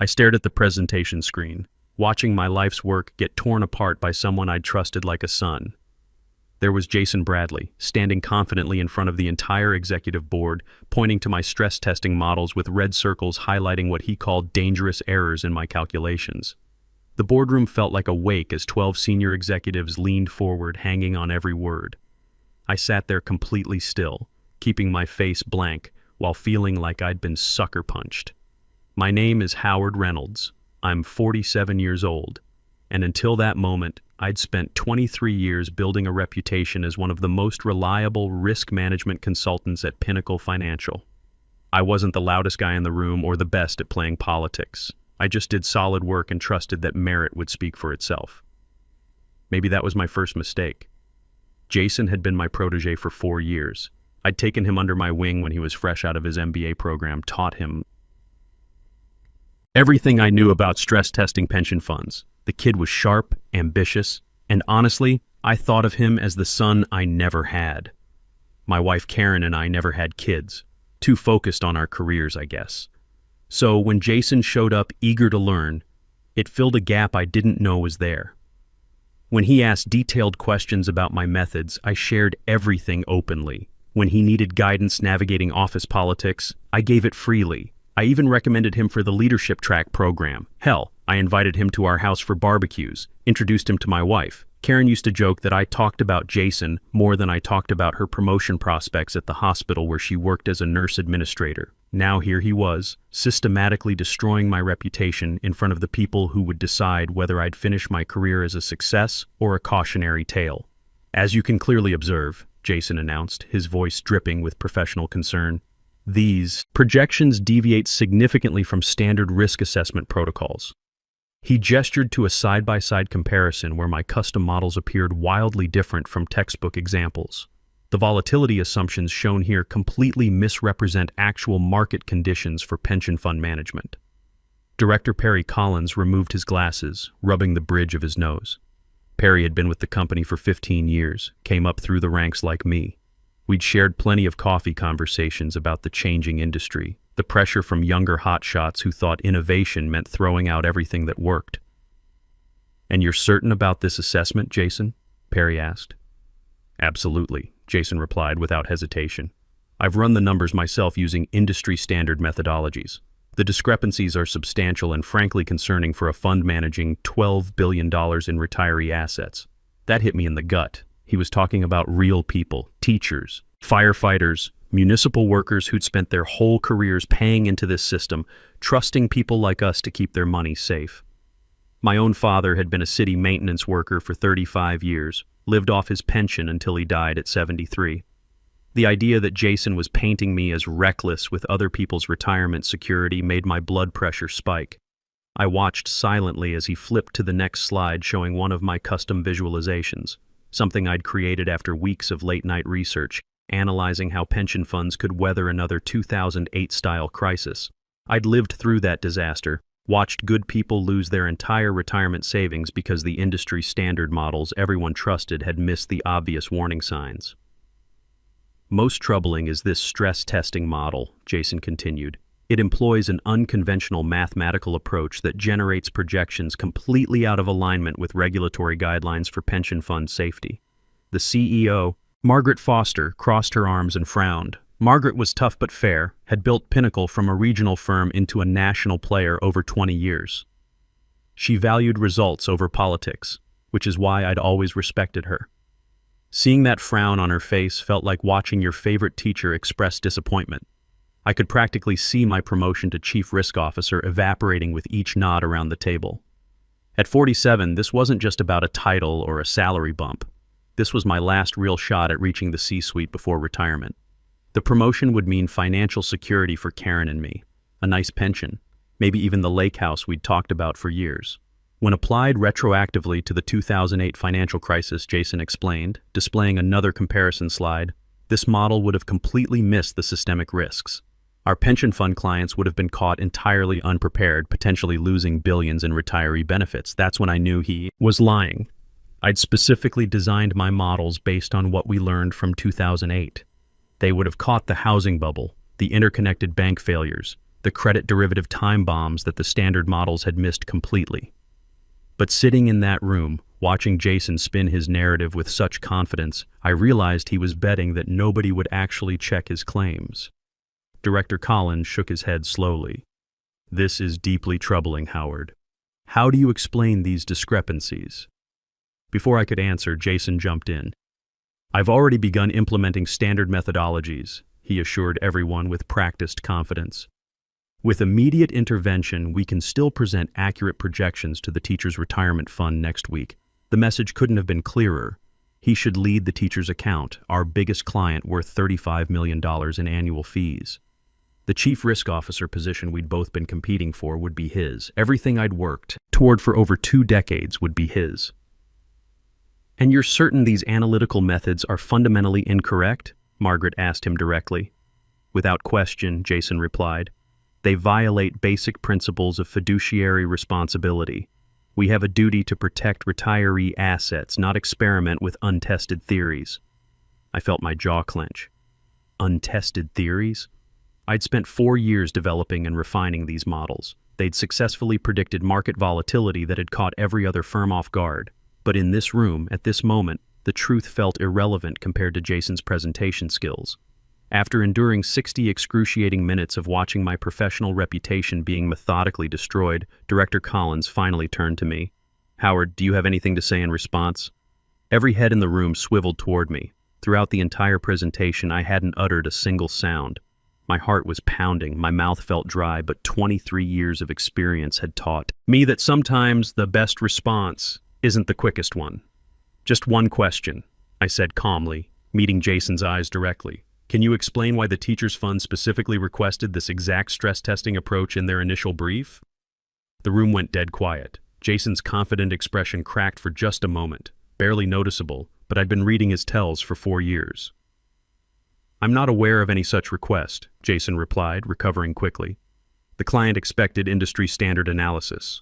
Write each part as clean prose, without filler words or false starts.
I stared at the presentation screen, watching my life's work get torn apart by someone I'd trusted like a son. There was Jason Bradley, standing confidently in front of the entire executive board, pointing to my stress testing models with red circles highlighting what he called dangerous errors in my calculations. The boardroom felt like a wake as 12 senior executives leaned forward, hanging on every word. I sat there completely still, keeping my face blank, while feeling like I'd been sucker punched. My name is Howard Reynolds. I'm 47 years old, and until that moment, I'd spent 23 years building a reputation as one of the most reliable risk management consultants at Pinnacle Financial. I wasn't the loudest guy in the room or the best at playing politics. I just did solid work and trusted that merit would speak for itself. Maybe that was my first mistake. Jason had been my protégé for 4 years. I'd taken him under my wing when he was fresh out of his MBA program, taught him everything I knew about stress testing pension funds. The kid was sharp, ambitious, and honestly, I thought of him as the son I never had. My wife Karen and I never had kids, too focused on our careers, I guess. So when Jason showed up eager to learn, it filled a gap I didn't know was there. When he asked detailed questions about my methods, I shared everything openly. When he needed guidance navigating office politics, I gave it freely. I even recommended him for the leadership track program. Hell, I invited him to our house for barbecues, introduced him to my wife. Karen used to joke that I talked about Jason more than I talked about her promotion prospects at the hospital where she worked as a nurse administrator. Now here he was, systematically destroying my reputation in front of the people who would decide whether I'd finish my career as a success or a cautionary tale. As you can clearly observe, Jason announced, his voice dripping with professional concern, these projections deviate significantly from standard risk assessment protocols. He gestured to a side-by-side comparison where my custom models appeared wildly different from textbook examples. The volatility assumptions shown here completely misrepresent actual market conditions for pension fund management. Director Perry Collins removed his glasses, rubbing the bridge of his nose. Perry had been with the company for 15 years, came up through the ranks like me. We'd shared plenty of coffee conversations about the changing industry, the pressure from younger hotshots who thought innovation meant throwing out everything that worked. "And you're certain about this assessment, Jason?" Perry asked. "Absolutely," Jason replied without hesitation. "I've run the numbers myself using industry-standard methodologies. The discrepancies are substantial and frankly concerning for a fund managing $12 billion in retiree assets." That hit me in the gut. He was talking about real people, teachers, firefighters, municipal workers who'd spent their whole careers paying into this system, trusting people like us to keep their money safe. My own father had been a city maintenance worker for 35 years, lived off his pension until he died at 73. The idea that Jason was painting me as reckless with other people's retirement security made my blood pressure spike. I watched silently as he flipped to the next slide showing one of my custom visualizations, something I'd created after weeks of late-night research, analyzing how pension funds could weather another 2008-style crisis. I'd lived through that disaster, watched good people lose their entire retirement savings because the industry standard models everyone trusted had missed the obvious warning signs. "Most troubling is this stress testing model," Jason continued. "It employs an unconventional mathematical approach that generates projections completely out of alignment with regulatory guidelines for pension fund safety." The CEO, Margaret Foster, crossed her arms and frowned. Margaret was tough but fair, had built Pinnacle from a regional firm into a national player over 20 years. She valued results over politics, which is why I'd always respected her. Seeing that frown on her face felt like watching your favorite teacher express disappointment. I could practically see my promotion to Chief Risk Officer evaporating with each nod around the table. At 47, this wasn't just about a title or a salary bump. This was my last real shot at reaching the C-suite before retirement. The promotion would mean financial security for Karen and me, a nice pension, maybe even the lake house we'd talked about for years. When applied retroactively to the 2008 financial crisis, Jason explained, displaying another comparison slide, this model would have completely missed the systemic risks. Our pension fund clients would have been caught entirely unprepared, potentially losing billions in retiree benefits. That's when I knew he was lying. I'd specifically designed my models based on what we learned from 2008. They would have caught the housing bubble, the interconnected bank failures, the credit derivative time bombs that the standard models had missed completely. But sitting in that room, watching Jason spin his narrative with such confidence, I realized he was betting that nobody would actually check his claims. Director Collins shook his head slowly. "This is deeply troubling, Howard. How do you explain these discrepancies?" Before I could answer, Jason jumped in. "I've already begun implementing standard methodologies," he assured everyone with practiced confidence. "With immediate intervention, we can still present accurate projections to the teacher's retirement fund next week." The message couldn't have been clearer. He should lead the teacher's account, our biggest client worth $35 million in annual fees. The chief risk officer position we'd both been competing for would be his. Everything I'd worked toward for over 2 decades would be his. "And you're certain these analytical methods are fundamentally incorrect?" Margaret asked him directly. "Without question," Jason replied. "They violate basic principles of fiduciary responsibility. We have a duty to protect retiree assets, not experiment with untested theories." I felt my jaw clench. Untested theories? I'd spent 4 years developing and refining these models. They'd successfully predicted market volatility that had caught every other firm off guard. But in this room, at this moment, the truth felt irrelevant compared to Jason's presentation skills. After enduring 60 excruciating minutes of watching my professional reputation being methodically destroyed, Director Collins finally turned to me. "Howard, do you have anything to say in response?" Every head in the room swiveled toward me. Throughout the entire presentation, I hadn't uttered a single sound. My heart was pounding, my mouth felt dry, but 23 years of experience had taught me that sometimes the best response isn't the quickest one. "Just one question," I said calmly, meeting Jason's eyes directly. "Can you explain why the Teachers Fund specifically requested this exact stress testing approach in their initial brief?" The room went dead quiet. Jason's confident expression cracked for just a moment, barely noticeable, but I'd been reading his tells for 4 years. "I'm not aware of any such request," Jason replied, recovering quickly. "The client expected industry standard analysis."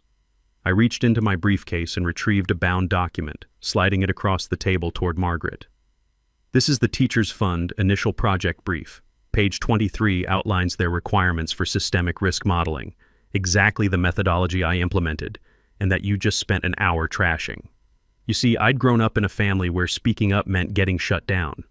I reached into my briefcase and retrieved a bound document, sliding it across the table toward Margaret. "This is the Teachers Fund Initial Project Brief. Page 23 outlines their requirements for systemic risk modeling, exactly the methodology I implemented, and that you just spent an hour trashing. You see, I'd grown up in a family where speaking up meant getting shut down.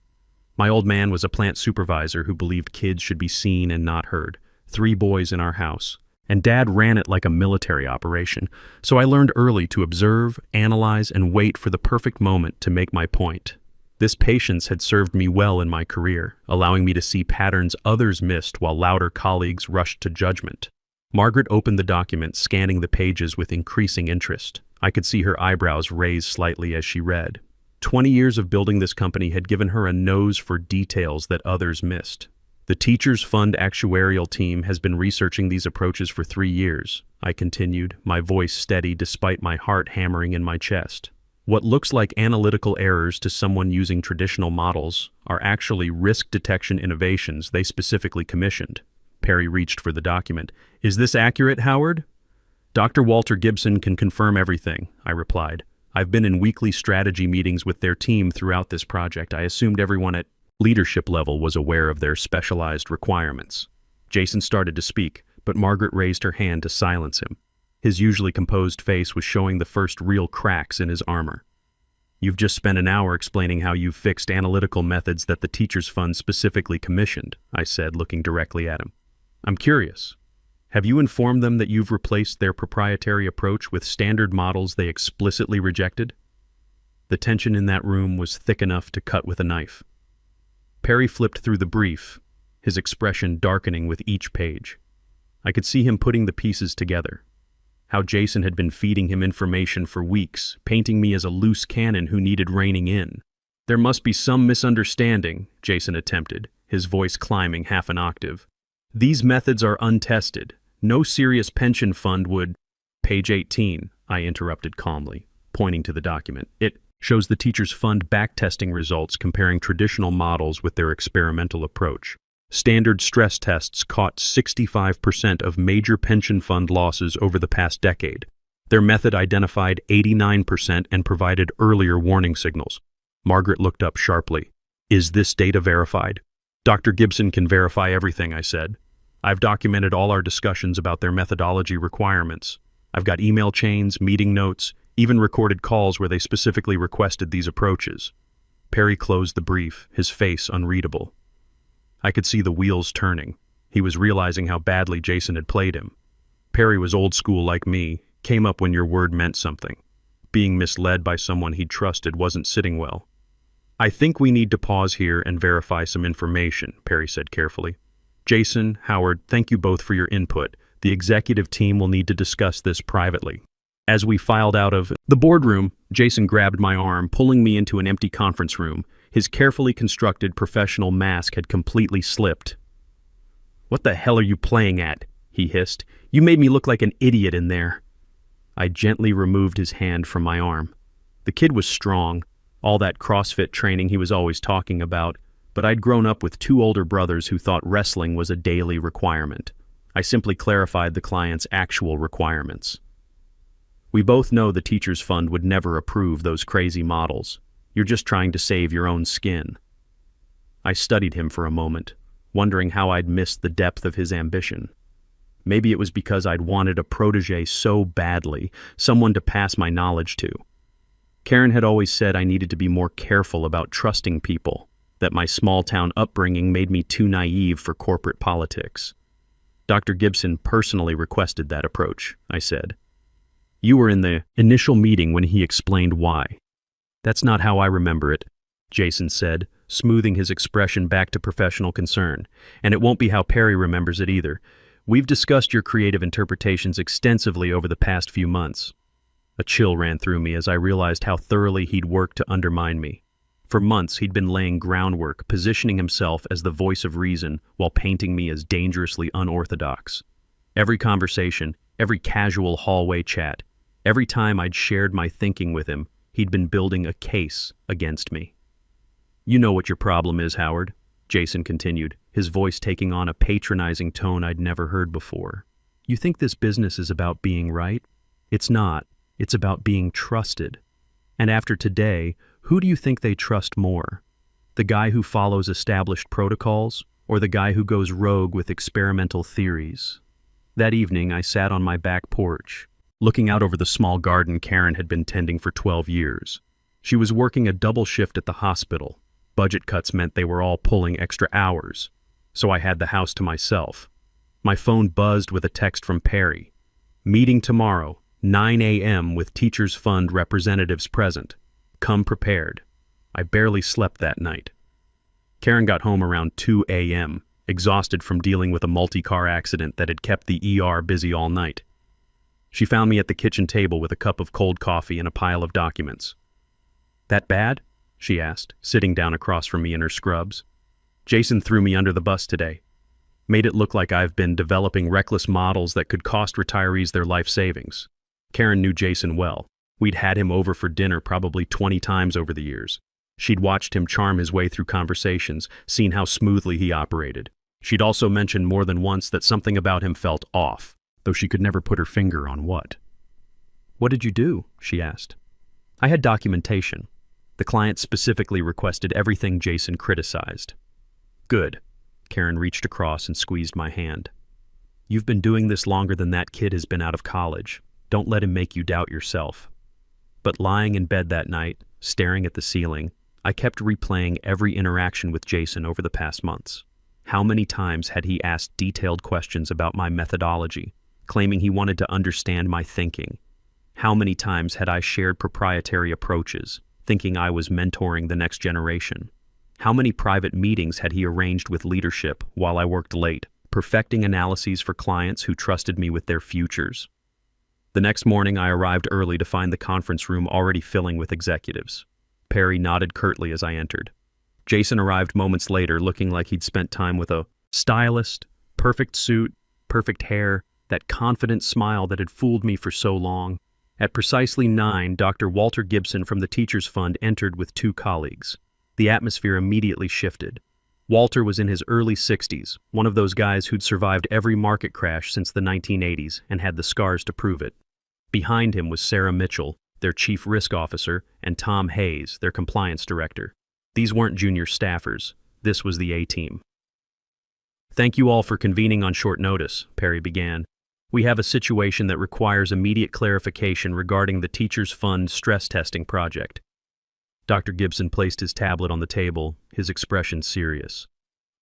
My old man was a plant supervisor who believed kids should be seen and not heard. 3 boys in our house. And Dad ran it like a military operation, so I learned early to observe, analyze, and wait for the perfect moment to make my point. This patience had served me well in my career, allowing me to see patterns others missed while louder colleagues rushed to judgment. Margaret opened the document, scanning the pages with increasing interest. I could see her eyebrows raise slightly as she read. 20 years of building this company had given her a nose for details that others missed. "The Teachers Fund actuarial team has been researching these approaches for 3 years, I continued, my voice steady despite my heart hammering in my chest. "What looks like analytical errors to someone using traditional models are actually risk detection innovations they specifically commissioned." Perry reached for the document. "Is this accurate, Howard?" "Dr. Walter Gibson can confirm everything," I replied. "I've been in weekly strategy meetings with their team throughout this project. I assumed everyone at leadership level was aware of their specialized requirements." Jason started to speak, but Margaret raised her hand to silence him. His usually composed face was showing the first real cracks in his armor. "You've just spent an hour explaining how you've fixed analytical methods that the Teachers Fund specifically commissioned," I said, looking directly at him. "I'm curious. Have you informed them that you've replaced their proprietary approach with standard models they explicitly rejected?" The tension in that room was thick enough to cut with a knife. Perry flipped through the brief, his expression darkening with each page. I could see him putting the pieces together. How Jason had been feeding him information for weeks, painting me as a loose cannon who needed reining in. "There must be some misunderstanding," Jason attempted, his voice climbing half an octave. "These methods are untested. No serious pension fund would—" "Page 18, I interrupted calmly, pointing to the document. "It shows the Teachers Fund backtesting results comparing traditional models with their experimental approach. Standard stress tests caught 65% of major pension fund losses over the past decade. Their method identified 89% and provided earlier warning signals." Margaret looked up sharply. "Is this data verified?" "Dr. Gibson can verify everything," I said. I've documented all our discussions about their methodology requirements. I've got email chains, meeting notes, even recorded calls where they specifically requested these approaches. Perry closed the brief, his face unreadable. I could see the wheels turning. He was realizing how badly Jason had played him. Perry was old school like me, came up when your word meant something. Being misled by someone he'd trusted wasn't sitting well. I think we need to pause here and verify some information, Perry said carefully. Jason, Howard, thank you both for your input. The executive team will need to discuss this privately. As we filed out of the boardroom, Jason grabbed my arm, pulling me into an empty conference room. His carefully constructed professional mask had completely slipped. "What the hell are you playing at?" he hissed. "You made me look like an idiot in there." I gently removed his hand from my arm. The kid was strong, all that CrossFit training he was always talking about, but I'd grown up with two older brothers who thought wrestling was a daily requirement. I simply clarified the client's actual requirements. "We both know the Teachers Fund would never approve those crazy models. You're just trying to save your own skin." I studied him for a moment, wondering how I'd missed the depth of his ambition. Maybe it was because I'd wanted a protégé so badly, someone to pass my knowledge to. Karen had always said I needed to be more careful about trusting people, that my small-town upbringing made me too naive for corporate politics. Dr. Gibson personally requested that approach, I said. "You were in the initial meeting when he explained why." "That's not how I remember it," Jason said, smoothing his expression back to professional concern. "And it won't be how Perry remembers it either. We've discussed your creative interpretations extensively over the past few months." A chill ran through me as I realized how thoroughly he'd worked to undermine me. For months, he'd been laying groundwork, positioning himself as the voice of reason while painting me as dangerously unorthodox. Every conversation, every casual hallway chat, every time I'd shared my thinking with him, he'd been building a case against me. "You know what your problem is, Howard," Jason continued, his voice taking on a patronizing tone I'd never heard before. "You think this business is about being right? It's not. It's about being trusted. And after today, who do you think they trust more? The guy who follows established protocols, or the guy who goes rogue with experimental theories?" That evening, I sat on my back porch, looking out over the small garden Karen had been tending for 12 years. She was working a double shift at the hospital. Budget cuts meant they were all pulling extra hours, so I had the house to myself. My phone buzzed with a text from Perry. "Meeting tomorrow, 9 a.m. with Teachers Fund representatives present. Come prepared." I barely slept that night. Karen got home around 2 a.m., exhausted from dealing with a multi-car accident that had kept the ER busy all night. She found me at the kitchen table with a cup of cold coffee and a pile of documents. "That bad?" she asked, sitting down across from me in her scrubs. "Jason threw me under the bus today. Made it look like I've been developing reckless models that could cost retirees their life savings." Karen knew Jason well. We'd had him over for dinner probably 20 times over the years. She'd watched him charm his way through conversations, seen how smoothly he operated. She'd also mentioned more than once that something about him felt off, though she could never put her finger on what. "What did you do?" she asked. "I had documentation. The client specifically requested everything Jason criticized." "Good." Karen reached across and squeezed my hand. "You've been doing this longer than that kid has been out of college. Don't let him make you doubt yourself." But lying in bed that night, staring at the ceiling, I kept replaying every interaction with Jason over the past months. How many times had he asked detailed questions about my methodology, claiming he wanted to understand my thinking? How many times had I shared proprietary approaches, thinking I was mentoring the next generation? How many private meetings had he arranged with leadership while I worked late, perfecting analyses for clients who trusted me with their futures? The next morning, I arrived early to find the conference room already filling with executives. Perry nodded curtly as I entered. Jason arrived moments later, looking like he'd spent time with a stylist, perfect suit, perfect hair, that confident smile that had fooled me for so long. At precisely 9, Dr. Walter Gibson from the Teachers Fund entered with 2 colleagues. The atmosphere immediately shifted. Walter was in his early 60s, one of those guys who'd survived every market crash since the 1980s and had the scars to prove it. Behind him was Sarah Mitchell, their chief risk officer, and Tom Hayes, their compliance director. These weren't junior staffers. This was the A-team. Thank you all for convening on short notice, Perry began. We have a situation that requires immediate clarification regarding the Teachers Fund stress testing project. Dr. Gibson placed his tablet on the table, his expression serious.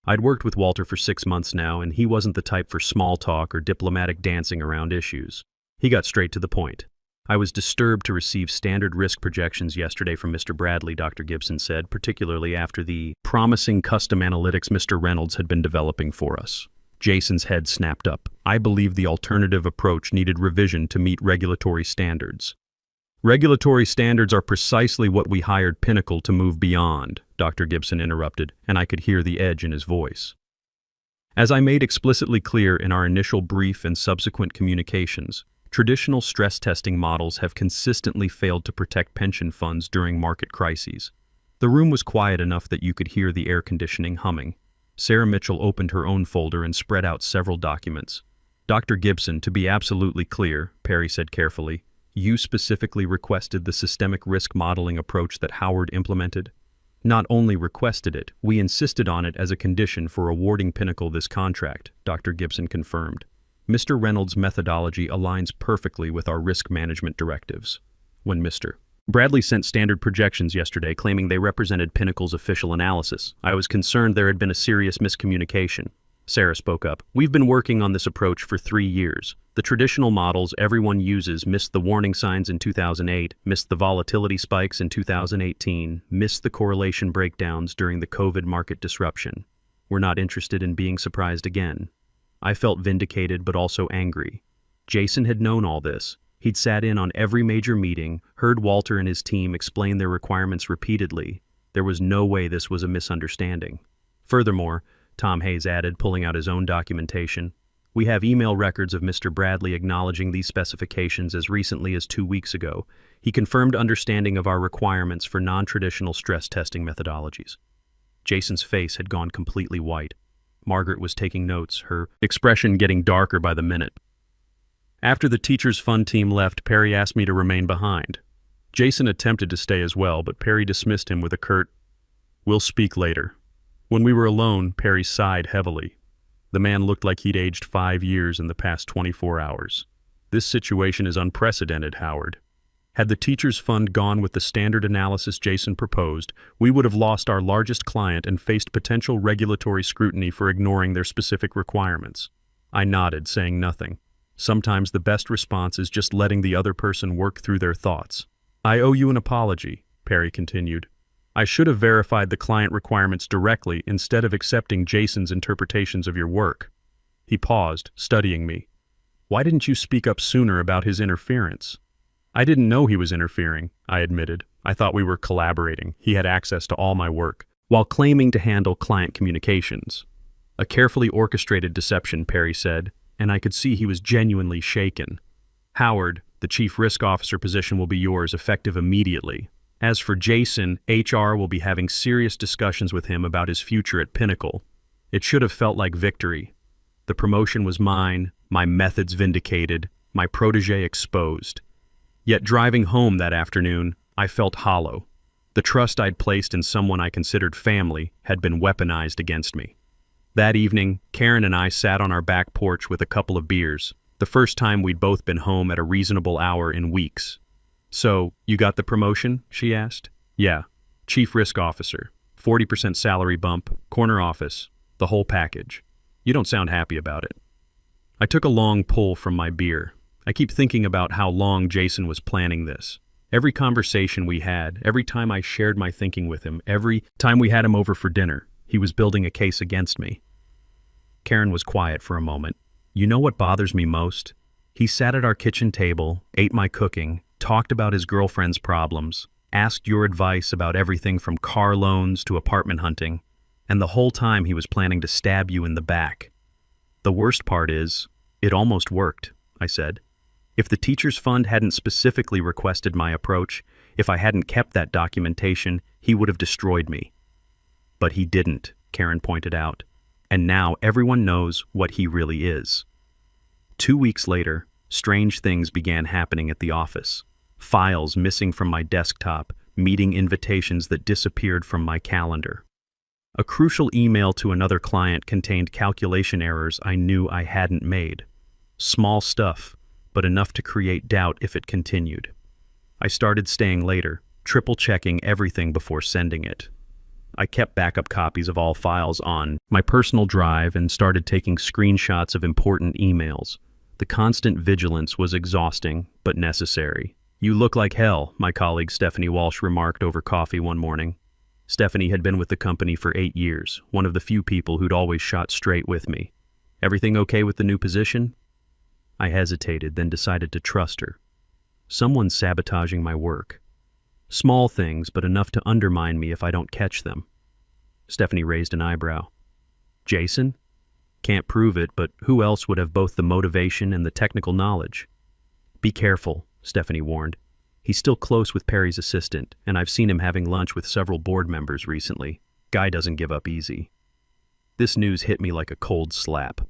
I'd worked with Walter for 6 months now, and he wasn't the type for small talk or diplomatic dancing around issues. He got straight to the point. I was disturbed to receive standard risk projections yesterday from Mr. Bradley, Dr. Gibson said, particularly after the promising custom analytics Mr. Reynolds had been developing for us. Jason's head snapped up. I believe the alternative approach needed revision to meet regulatory standards. Regulatory standards are precisely what we hired Pinnacle to move beyond, Dr. Gibson interrupted, and I could hear the edge in his voice. As I made explicitly clear in our initial brief and subsequent communications, traditional stress testing models have consistently failed to protect pension funds during market crises. The room was quiet enough that you could hear the air conditioning humming. Sarah Mitchell opened her own folder and spread out several documents. Dr. Gibson, to be absolutely clear, Perry said carefully, you specifically requested the systemic risk modeling approach that Howard implemented? Not only requested it, we insisted on it as a condition for awarding Pinnacle this contract, Dr. Gibson confirmed. Mr. Reynolds' methodology aligns perfectly with our risk management directives. When Mr. Bradley sent standard projections yesterday claiming they represented Pinnacle's official analysis, I was concerned there had been a serious miscommunication. Sarah spoke up. We've been working on this approach for 3 years. The traditional models everyone uses missed the warning signs in 2008, missed the volatility spikes in 2018, missed the correlation breakdowns during the COVID market disruption. We're not interested in being surprised again. I felt vindicated but also angry. Jason had known all this. He'd sat in on every major meeting, heard Walter and his team explain their requirements repeatedly. There was no way this was a misunderstanding. Furthermore, Tom Hayes added, pulling out his own documentation, we have email records of Mr. Bradley acknowledging these specifications as recently as 2 weeks ago. He confirmed understanding of our requirements for non-traditional stress testing methodologies. Jason's face had gone completely white. Margaret was taking notes, her expression getting darker by the minute. After the Teachers Fund team left, Perry asked me to remain behind. Jason attempted to stay as well, but Perry dismissed him with a curt, "We'll speak later." When we were alone, Perry sighed heavily. The man looked like he'd aged 5 years in the past 24 hours. This situation is unprecedented, Howard. Had the Teachers Fund gone with the standard analysis Jason proposed, we would have lost our largest client and faced potential regulatory scrutiny for ignoring their specific requirements. I nodded, saying nothing. Sometimes the best response is just letting the other person work through their thoughts. I owe you an apology, Perry continued. I should have verified the client requirements directly instead of accepting Jason's interpretations of your work. He paused, studying me. Why didn't you speak up sooner about his interference? I didn't know he was interfering, I admitted. I thought we were collaborating. He had access to all my work, while claiming to handle client communications. A carefully orchestrated deception, Perry said, and I could see he was genuinely shaken. Howard, the chief risk officer position will be yours effective immediately. As for Jason, HR will be having serious discussions with him about his future at Pinnacle. It should have felt like victory. The promotion was mine, my methods vindicated, my protégé exposed. Yet driving home that afternoon, I felt hollow. The trust I'd placed in someone I considered family had been weaponized against me. That evening, Karen and I sat on our back porch with a couple of beers, the first time we'd both been home at a reasonable hour in weeks. So, you got the promotion? She asked. Yeah. Chief Risk Officer. 40% salary bump, corner office, the whole package. You don't sound happy about it. I took a long pull from my beer. I keep thinking about how long Jason was planning this. Every conversation we had, every time I shared my thinking with him, every time we had him over for dinner, he was building a case against me. Karen was quiet for a moment. You know what bothers me most? He sat at our kitchen table, ate my cooking, talked about his girlfriend's problems, asked your advice about everything from car loans to apartment hunting, and the whole time he was planning to stab you in the back. The worst part is, it almost worked, I said. If the Teachers Fund hadn't specifically requested my approach, if I hadn't kept that documentation, he would have destroyed me. But he didn't, Karen pointed out, and now everyone knows what he really is. 2 weeks later, strange things began happening at the office. Files missing from my desktop, meeting invitations that disappeared from my calendar. A crucial email to another client contained calculation errors I knew I hadn't made. Small stuff, but enough to create doubt if it continued. I started staying later, triple-checking everything before sending it. I kept backup copies of all files on my personal drive and started taking screenshots of important emails. The constant vigilance was exhausting, but necessary. "You look like hell," my colleague Stephanie Walsh remarked over coffee one morning. Stephanie had been with the company for 8 years, one of the few people who'd always shot straight with me. "Everything okay with the new position?" I hesitated, then decided to trust her. Someone's sabotaging my work. Small things, but enough to undermine me if I don't catch them. Stephanie raised an eyebrow. "Jason? Can't prove it, but who else would have both the motivation and the technical knowledge?" "Be careful," Stephanie warned. "He's still close with Perry's assistant, and I've seen him having lunch with several board members recently. Guy doesn't give up easy." This news hit me like a cold slap.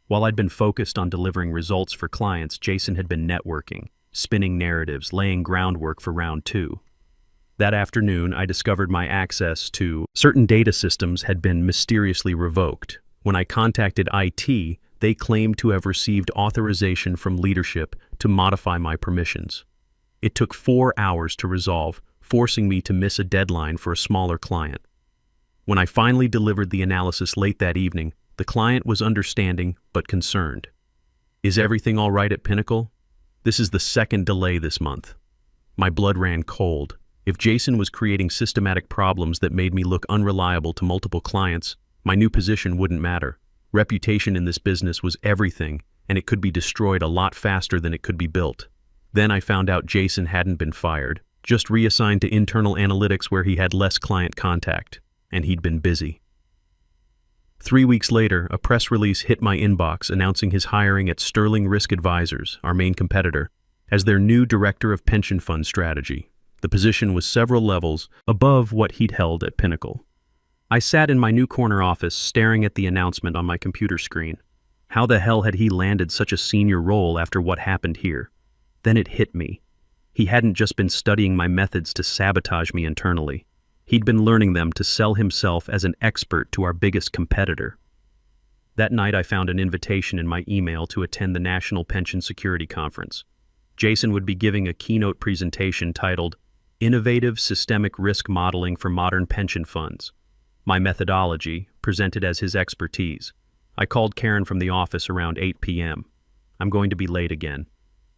While I'd been focused on delivering results for clients, Jason had been networking, spinning narratives, laying groundwork for round 2. That afternoon, I discovered my access to certain data systems had been mysteriously revoked. When I contacted IT, they claimed to have received authorization from leadership to modify my permissions. It took 4 hours to resolve, forcing me to miss a deadline for a smaller client. When I finally delivered the analysis late that evening, the client was understanding but concerned. "Is everything all right at Pinnacle? This is the second delay this month." My blood ran cold. If Jason was creating systematic problems that made me look unreliable to multiple clients, my new position wouldn't matter. Reputation in this business was everything, and it could be destroyed a lot faster than it could be built. Then I found out Jason hadn't been fired, just reassigned to internal analytics where he had less client contact, and he'd been busy. 3 weeks later, a press release hit my inbox announcing his hiring at Sterling Risk Advisors, our main competitor, as their new director of pension fund strategy. The position was several levels above what he'd held at Pinnacle. I sat in my new corner office staring at the announcement on my computer screen. How the hell had he landed such a senior role after what happened here? Then it hit me. He hadn't just been studying my methods to sabotage me internally. He'd been learning them to sell himself as an expert to our biggest competitor. That night I found an invitation in my email to attend the National Pension Security Conference. Jason would be giving a keynote presentation titled Innovative Systemic Risk Modeling for Modern Pension Funds. My methodology, presented as his expertise. I called Karen from the office around 8 p.m. "I'm going to be late again.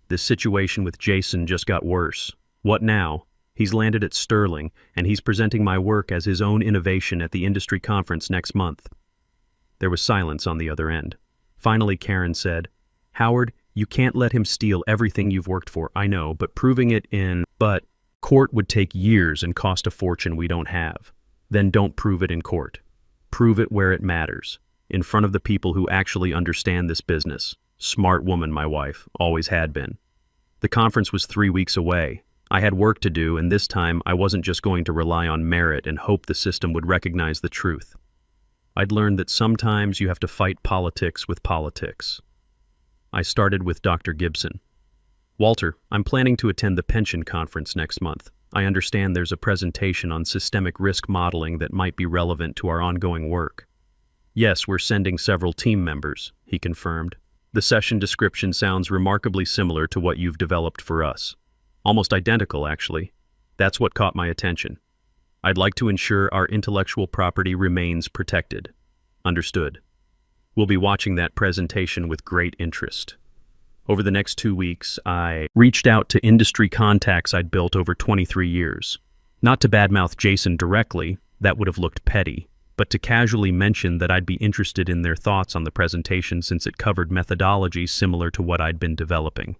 This situation with Jason just got worse. What now? He's landed at Sterling, and he's presenting my work as his own innovation at the industry conference next month." There was silence on the other end. Finally, Karen said, "Howard, you can't let him steal everything you've worked for, I know, but proving it in court would take years and cost a fortune we don't have. Then don't prove it in court. Prove it where it matters, in front of the people who actually understand this business." Smart woman, my wife, always had been. The conference was 3 weeks away. I had work to do, and this time I wasn't just going to rely on merit and hope the system would recognize the truth. I'd learned that sometimes you have to fight politics with politics. I started with Dr. Gibson. "Walter, I'm planning to attend the pension conference next month. I understand there's a presentation on systemic risk modeling that might be relevant to our ongoing work." "Yes, we're sending several team members," he confirmed. "The session description sounds remarkably similar to what you've developed for us. Almost identical, actually. That's what caught my attention. I'd like to ensure our intellectual property remains protected." "Understood. We'll be watching that presentation with great interest." Over the next 2 weeks, I reached out to industry contacts I'd built over 23 years. Not to badmouth Jason directly, that would have looked petty, but to casually mention that I'd be interested in their thoughts on the presentation since it covered methodology similar to what I'd been developing.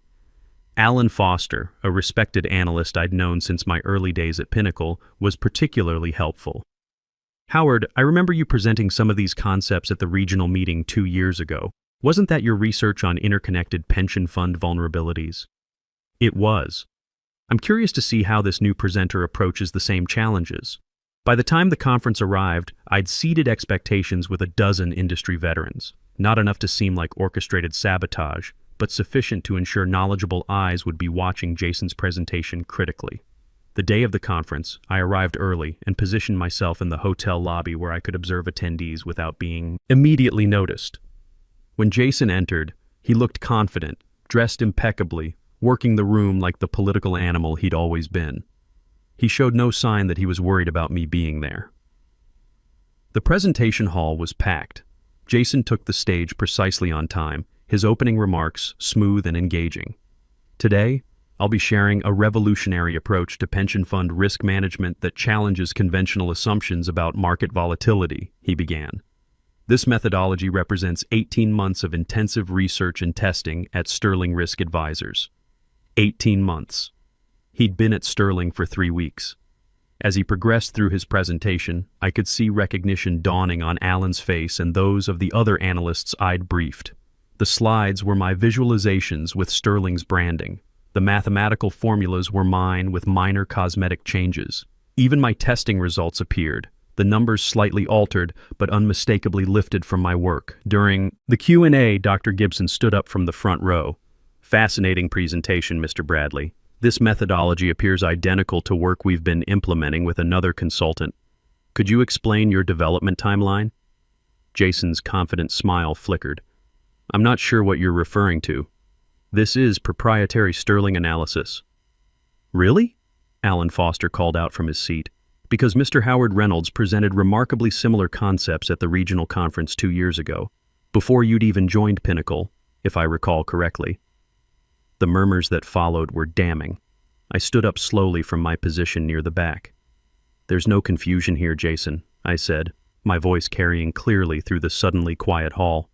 Alan Foster, a respected analyst I'd known since my early days at Pinnacle, was particularly helpful. "Howard, I remember you presenting some of these concepts at the regional meeting 2 years ago. Wasn't that your research on interconnected pension fund vulnerabilities?" "It was. I'm curious to see how this new presenter approaches the same challenges." By the time the conference arrived, I'd seeded expectations with a dozen industry veterans. Not enough to seem like orchestrated sabotage, but sufficient to ensure knowledgeable eyes would be watching Jason's presentation critically. The day of the conference, I arrived early and positioned myself in the hotel lobby where I could observe attendees without being immediately noticed. When Jason entered, he looked confident, dressed impeccably, working the room like the political animal he'd always been. He showed no sign that he was worried about me being there. The presentation hall was packed. Jason took the stage precisely on time, his opening remarks smooth and engaging. Today, I'll be sharing a revolutionary approach to pension fund risk management that challenges conventional assumptions about market volatility, he began. This methodology represents 18 months of intensive research and testing at Sterling Risk Advisors. 18 months. He'd been at Sterling for 3 weeks. As he progressed through his presentation, I could see recognition dawning on Alan's face and those of the other analysts I'd briefed. The slides were my visualizations with Sterling's branding. The mathematical formulas were mine with minor cosmetic changes. Even my testing results appeared, the numbers slightly altered but unmistakably lifted from my work. During the Q&A, Dr. Gibson stood up from the front row. Fascinating presentation, Mr. Bradley. This methodology appears identical to work we've been implementing with another consultant. Could you explain your development timeline? Jason's confident smile flickered. I'm not sure what you're referring to. This is proprietary Sterling analysis. Really? Alan Foster called out from his seat. Because Mr. Howard Reynolds presented remarkably similar concepts at the regional conference 2 years ago, before you'd even joined Pinnacle, if I recall correctly. The murmurs that followed were damning. I stood up slowly from my position near the back. There's no confusion here, Jason, I said, my voice carrying clearly through the suddenly quiet hall.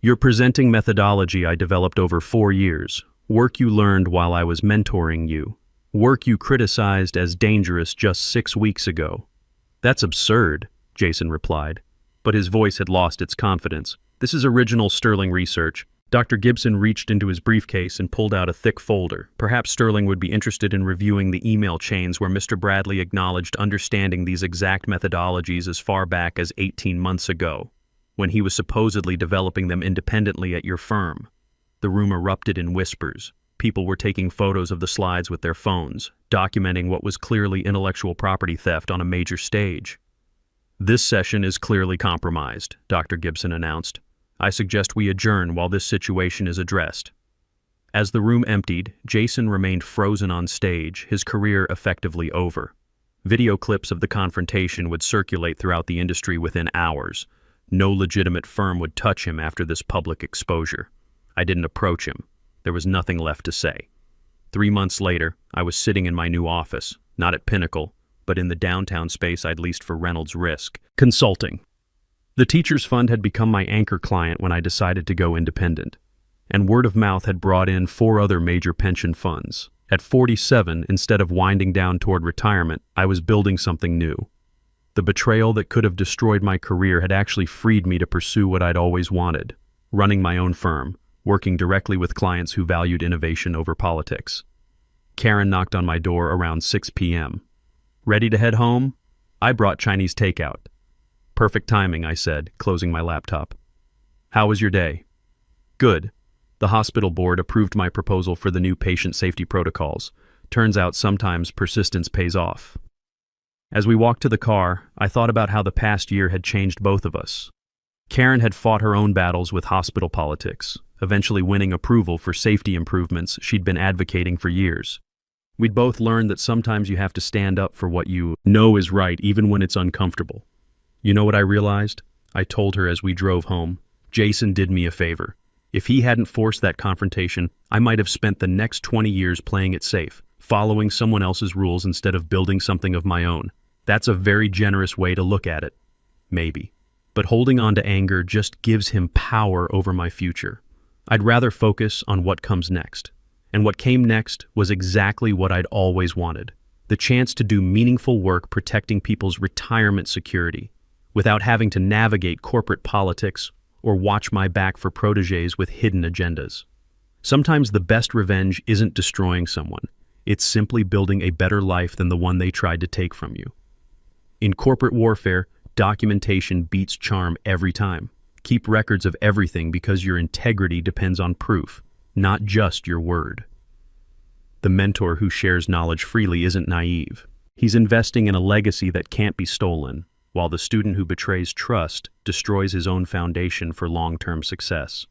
You're presenting methodology I developed over 4 years, work you learned while I was mentoring you, work you criticized as dangerous just 6 weeks ago. That's absurd, Jason replied, but his voice had lost its confidence. This is original Sterling research. Dr. Gibson reached into his briefcase and pulled out a thick folder. Perhaps Sterling would be interested in reviewing the email chains where Mr. Bradley acknowledged understanding these exact methodologies as far back as 18 months ago, when he was supposedly developing them independently at your firm. The room erupted in whispers. People were taking photos of the slides with their phones, documenting what was clearly intellectual property theft on a major stage. This session is clearly compromised, Dr. Gibson announced. I suggest we adjourn while this situation is addressed. As the room emptied, Jason remained frozen on stage, his career effectively over. Video clips of the confrontation would circulate throughout the industry within hours. No legitimate firm would touch him after this public exposure. I didn't approach him. There was nothing left to say. 3 months later, I was sitting in my new office, not at Pinnacle, but in the downtown space I'd leased for Reynolds Risk Consulting. The Teachers Fund had become my anchor client when I decided to go independent, and word of mouth had brought in 4 other major pension funds. At 47, instead of winding down toward retirement, I was building something new. The betrayal that could have destroyed my career had actually freed me to pursue what I'd always wanted, running my own firm, working directly with clients who valued innovation over politics. Karen knocked on my door around 6 p.m. Ready to head home? I brought Chinese takeout. Perfect timing, I said, closing my laptop. How was your day? Good. The hospital board approved my proposal for the new patient safety protocols. Turns out sometimes persistence pays off. As we walked to the car, I thought about how the past year had changed both of us. Karen had fought her own battles with hospital politics, eventually winning approval for safety improvements she'd been advocating for years. We'd both learned that sometimes you have to stand up for what you know is right, even when it's uncomfortable. You know what I realized? I told her as we drove home. Jason did me a favor. If he hadn't forced that confrontation, I might have spent the next 20 years playing it safe, following someone else's rules instead of building something of my own. That's a very generous way to look at it. Maybe. But holding on to anger just gives him power over my future. I'd rather focus on what comes next. And what came next was exactly what I'd always wanted. The chance to do meaningful work protecting people's retirement security, without having to navigate corporate politics or watch my back for protégés with hidden agendas. Sometimes the best revenge isn't destroying someone. It's simply building a better life than the one they tried to take from you. In corporate warfare, documentation beats charm every time. Keep records of everything because your integrity depends on proof, not just your word. The mentor who shares knowledge freely isn't naive. He's investing in a legacy that can't be stolen, while the student who betrays trust destroys his own foundation for long-term success.